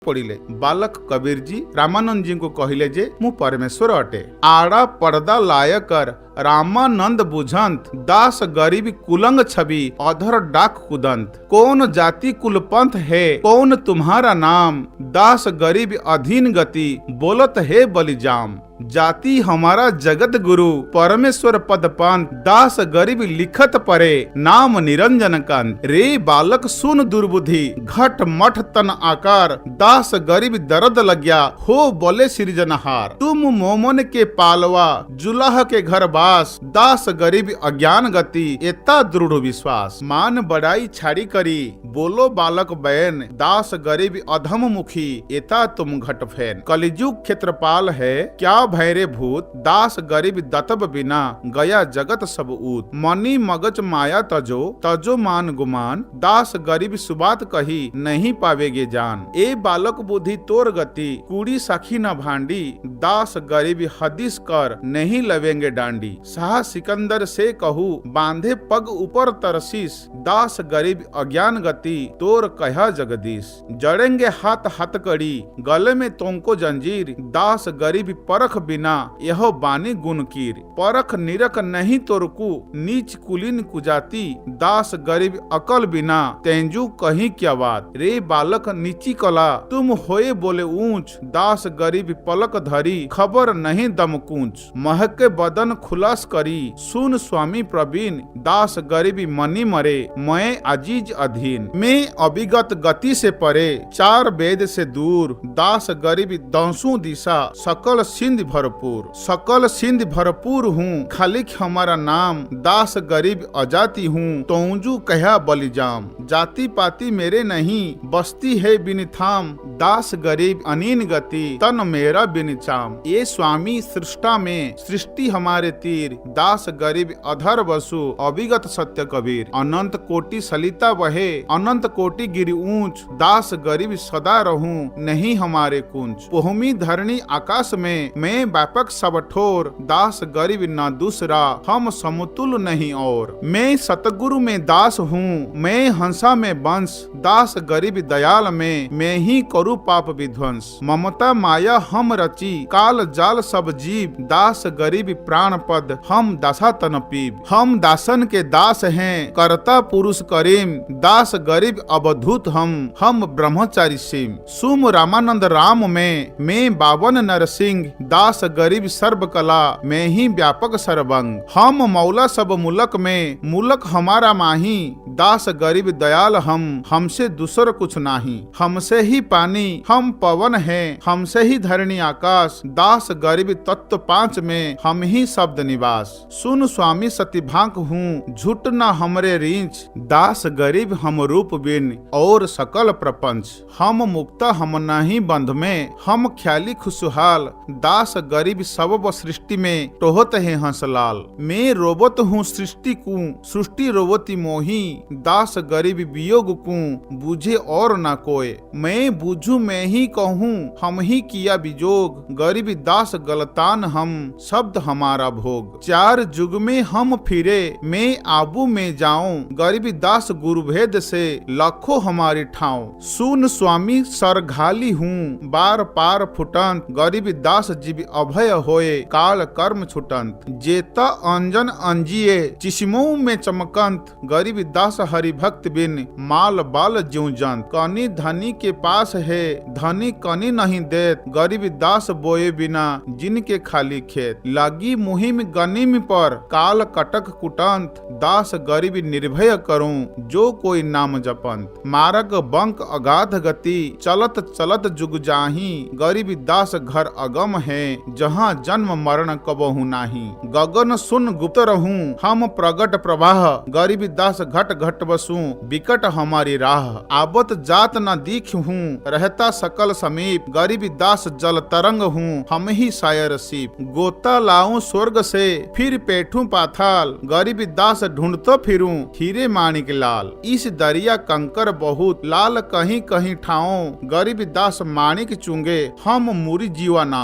पड़िले। बालक कबीर जी रामानंद जी को कहिले जे मु परमेश्वर अटे। आड़ा पर्दा लाय कर रामानंद बुझंत, दास गरीब कुलंग छवि अधर डाक कुदंत। कौन जाति कुल पंथ है, कौन तुम्हारा नाम, दास गरीब अधीन गति बोलत है बलिजाम। जाति हमारा जगत गुरु परमेश्वर पद पंथ, दास गरीब लिखत परे नाम निरंजन कांत। रे बालक सुन दुर्बुद्धि घट मठ तन आकार, दास गरीब दर्द लग्या हो बोले सृजनहार। तुम मोमन के पालवा जुलाह के घर बास, दास गरीब अज्ञान गति एता दृढ़ विश्वास। मान बड़ाई छाड़ी करी बोलो बालक बैन, दास गरीब अधम मुखी एता तुम घट फैन। कलिजुग क्षेत्रपाल है क्या भैरे भूत, दास गरीब दतब बिना गया जगत सब ऊत। मनी मगज माया तजो तजो मान गुमान, दास गरीब सुबात कही नहीं पावेगे जान। ए बालक बुद्धि तोर गति कूड़ी सखी न भांडी, दास गरीब हदीस कर नहीं लवेंगे डांडी। शाह सिकंदर से कहू बांधे पग ऊपर तरसीस, दास गरीब अज्ञान गति तोर कहा जगदीश। जड़ेंगे हाथ हथकड़ी गले में तोंको जंजीर, दास गरीब परख बिना यह बानी गुण कीर। परख निरख नहीं तोरकू नीच कुलीन कुजाती, दास गरीब अकल बिना तेंजू कहीं क्या बात। रे बालक नीची कला तुम होए बोले ऊंच, दास गरीब पलक धरी खबर नहीं दम कूंच। महके बदन खुलास करी सुन स्वामी प्रवीण, दास गरीबी मनी मरे मैं अजीज अधीन। मैं अभिगत गति से परे चार वेद से दूर, दास गरीबी दंसू दिशा सकल सिंध भरपूर। सकल सिंध भरपूर हूँ खालिक हमारा नाम, दास गरीब अजाति हूँ तोंजू कहा बलिजाम। जाति पाति मेरे नहीं बस्ती है बिनिथाम, दास गरीब अनीन गति तन मेरा बिनिचाम। ये स्वामी सृष्टा में सृष्टि हमारे तीर, दास गरीब अधर बसु अभिगत सत्य कबीर। अनंत कोटि सलिता बहे अनंत कोटि गिरि ऊंच, दास गरीब सदा रहूं नहीं हमारे कुंच। भूमि धरणी आकाश में मैं व्यापक सब ठोर, दास गरीब न दूसरा हम समतुल नहीं और। मैं सतगुरु में दास हूँ मैं हंसा में वंश, दास गरीब दयाल में मैं ही करूँ पाप विध्वंस। ममता माया हम रची काल जाल सब जीव, दास गरीब प्राण पद हम दासा तन पीब। हम दासन के दास हैं करता पुरुष करीम, दास गरीब अवधूत हम ब्रह्मचारी सिम। सुम रामानंद राम में मैं बावन नरसिंह, दास गरीब सर्व कला मैं ही व्यापक सर्वंग। हम मौला सब मुलक में मुलक हमारा माही, दास गरीब दयाल हमसे दूसर कुछ नाही। हमसे ही पानी हम पवन है हमसे ही धरणी आकाश, दास गरीब तत्व पांच में हम ही शब्द निवास। सुन स्वामी सतिभांक हूँ झूठ न हमरे रींच, दास गरीब हम रूप बिन और सकल प्रपंच। हम मुक्ता हम नहीं बंध में हम ख्याली खुशहाल, दास गरीब सब सृष्टि में टोहत है हंसलाल। मैं रोबत हूँ सृष्टि को सृष्टि रोवती मोही, दास गरीब वियोग को बुझे और न कोय। मैं बुझू मैं ही कहूँ हम ही किया विजोग, गरीब दास गलतान हम शब्द हमारा भोग। चार जुग में हम फिरे मैं आबू में जाऊं, गरीब दास गुरु भेद से लाखों हमारी ठाव। सुन स्वामी सरघाली हूँ बार पार फुटंत, गरीब दास जीव अभय होए काल कर्म छुटंत। जेता अंजन अंजिए चिश्मों में चमकंत, गरीब दास हरि भक्त बिन माल बाल ज्यों जंत। कनी धनी के पास है धनी कनी नहीं देत, गरीब दास बोए बिना जिनके खाली खेत। लगी मुहिम गनिम पर काल कटक कुटंत, दास गरीब निर्भय करूं जो कोई नाम जपंत। मार्ग बंक अगाध गति चलत चलत जुग जाही, गरीब दास घर अगम है जहाँ जन्म मरण कबहु नाही। गगन सुन गुप्त रहूं हम प्रगट प्रवाह, गरीब दास घट घट बसूं विकट हमारी राह। आबत जात न दीख हूँ रहता सकल समीप, गरीब दास जल तरंग हूँ हम ही शायर सीप। गोता लाऊं स्वर्ग से फिर पेठूं पाताल, गरीब दास ढूंढतो फिरूं हीरे माणिक लाल। इस दरिया कंकर बहुत लाल कहीं कहीं ठाओ, गरीब दास माणिक चुंगे हम मुरी जीवा ना।